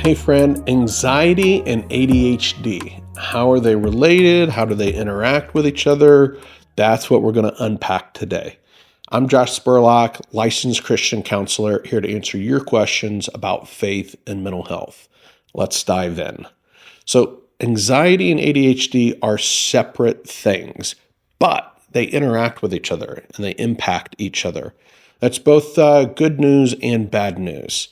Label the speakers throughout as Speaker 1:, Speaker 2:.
Speaker 1: Hey friend, anxiety and ADHD. How are they related? How do they interact with each other? That's what we're going to unpack today. I'm Josh Spurlock, licensed Christian counselor, here to answer your questions about faith and mental health. Let's dive in. So, anxiety and ADHD are separate things, but they interact with each other and they impact each other. That's both good news and bad news.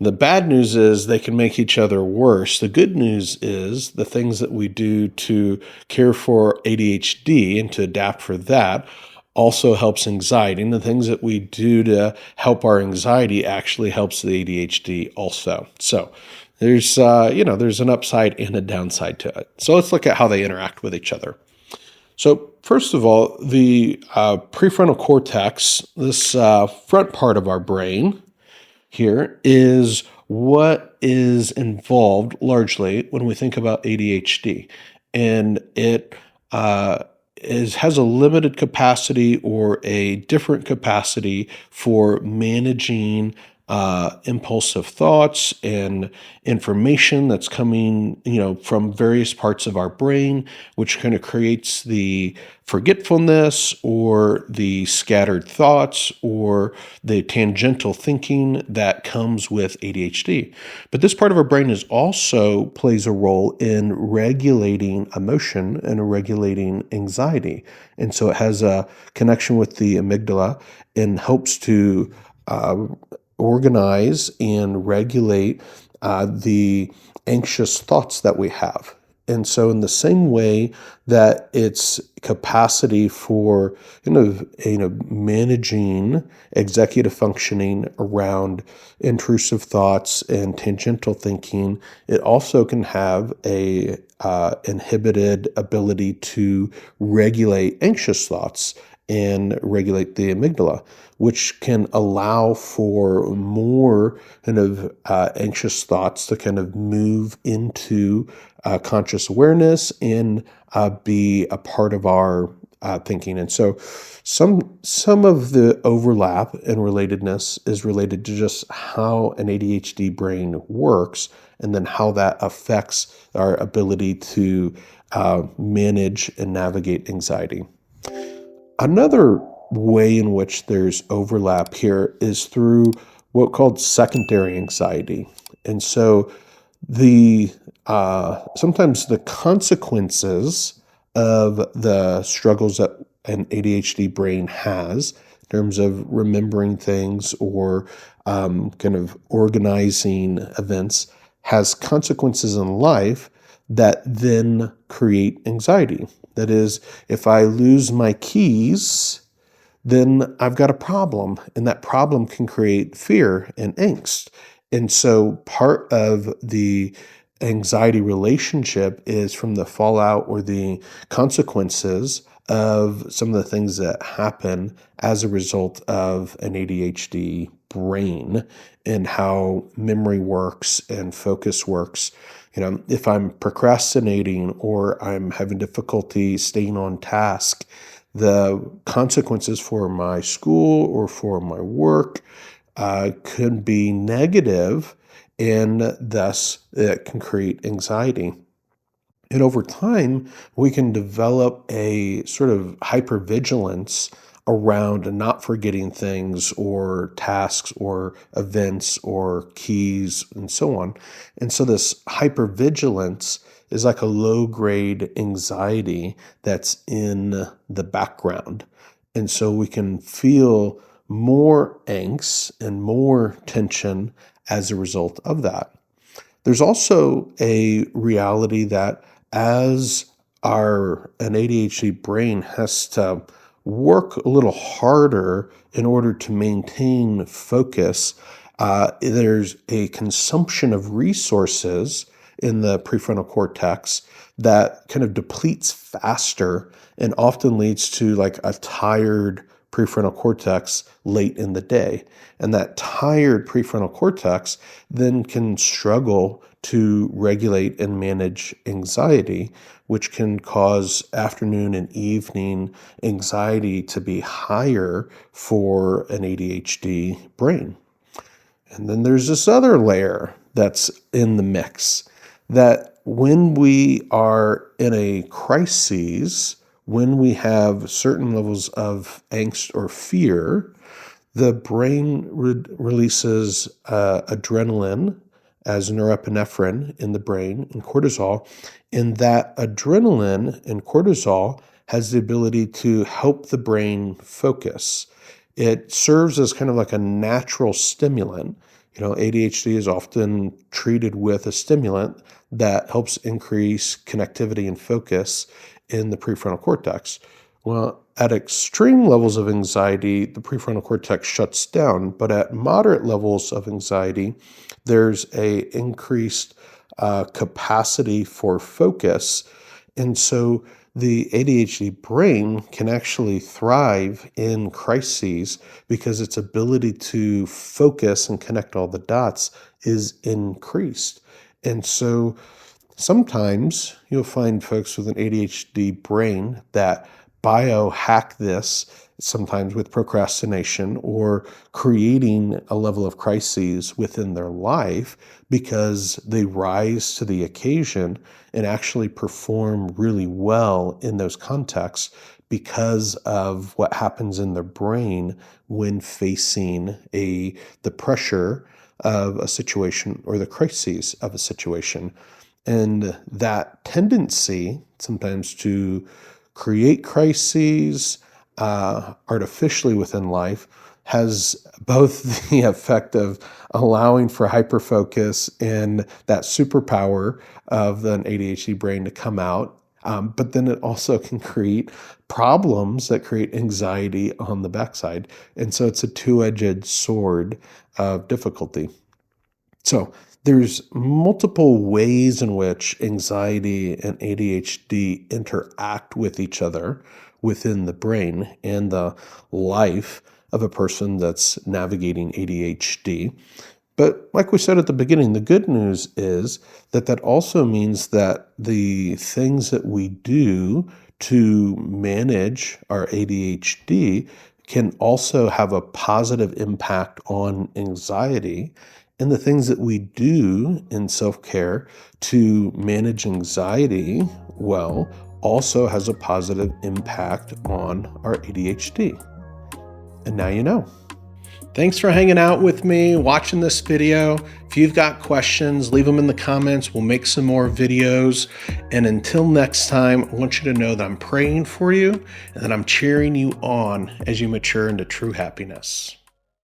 Speaker 1: The bad news is they can make each other worse. The good news is the things that we do to care for ADHD and to adapt for that also helps anxiety. And the things that we do to help our anxiety actually helps the ADHD also. So there's an upside and a downside to it. So let's look at how they interact with each other. So first of all, the prefrontal cortex, this front part of our brain, here is what is involved largely when we think about ADHD. And it has a limited capacity or a different capacity for managing impulsive thoughts and information that's coming, from various parts of our brain, which kind of creates the forgetfulness or the scattered thoughts or the tangential thinking that comes with ADHD. But this part of our brain is also plays a role in regulating emotion and regulating anxiety. And so it has a connection with the amygdala and helps to organize and regulate the anxious thoughts that we have. And so in the same way that its capacity for managing executive functioning around intrusive thoughts and tangential thinking, it also can have a inhibited ability to regulate anxious thoughts and regulate the amygdala, which can allow for more anxious thoughts to kind of move into conscious awareness and be a part of our thinking. And so some of the overlap and relatedness is related to just how an ADHD brain works and then how that affects our ability to manage and navigate anxiety. Another way in which there's overlap here is through what called secondary anxiety. And so the sometimes the consequences of the struggles that an ADHD brain has in terms of remembering things or kind of organizing events has consequences in life that then create anxiety. That is, if I lose my keys, then I've got a problem, and that problem can create fear and angst. And so part of the anxiety relationship is from the fallout or the consequences of some of the things that happen as a result of an ADHD brain and how memory works and focus works. If I'm procrastinating or I'm having difficulty staying on task, the consequences for my school or for my work could be negative, and thus it can create anxiety. And over time, we can develop a sort of hypervigilance around not forgetting things or tasks or events or keys and so on. And so this hypervigilance is like a low-grade anxiety that's in the background. And so we can feel more angst and more tension as a result of that. There's also a reality that as an ADHD brain has to work a little harder in order to maintain focus, there's a consumption of resources in the prefrontal cortex that kind of depletes faster and often leads to like a tired prefrontal cortex late in the day. And that tired prefrontal cortex then can struggle to regulate and manage anxiety, which can cause afternoon and evening anxiety to be higher for an ADHD brain. And then there's this other layer that's in the mix. That when we are in a crisis, when we have certain levels of angst or fear, the brain releases adrenaline as norepinephrine in the brain and cortisol. And that adrenaline and cortisol has the ability to help the brain focus. It serves as kind of like a natural stimulant. ADHD is often treated with a stimulant that helps increase connectivity and focus in the prefrontal cortex. Well, at extreme levels of anxiety, the prefrontal cortex shuts down, but at moderate levels of anxiety, there's a increased capacity for focus. And so the ADHD brain can actually thrive in crises because its ability to focus and connect all the dots is increased. And so sometimes you'll find folks with an ADHD brain that biohack this, sometimes with procrastination or creating a level of crises within their life because they rise to the occasion and actually perform really well in those contexts because of what happens in their brain when facing the pressure of a situation or the crises of a situation. And that tendency sometimes to create crises artificially within life has both the effect of allowing for hyperfocus and that superpower of an ADHD brain to come out. But then it also can create problems that create anxiety on the backside. And so it's a two-edged sword of difficulty. So there's multiple ways in which anxiety and ADHD interact with each other within the brain and the life of a person that's navigating ADHD. But like we said at the beginning, the good news is that also means that the things that we do to manage our ADHD can also have a positive impact on anxiety. And the things that we do in self-care to manage anxiety well also has a positive impact on our ADHD. And now you know. Thanks for hanging out with me, watching this video. If you've got questions, leave them in the comments. We'll make some more videos. And until next time, I want you to know that I'm praying for you and that I'm cheering you on as you mature into true happiness.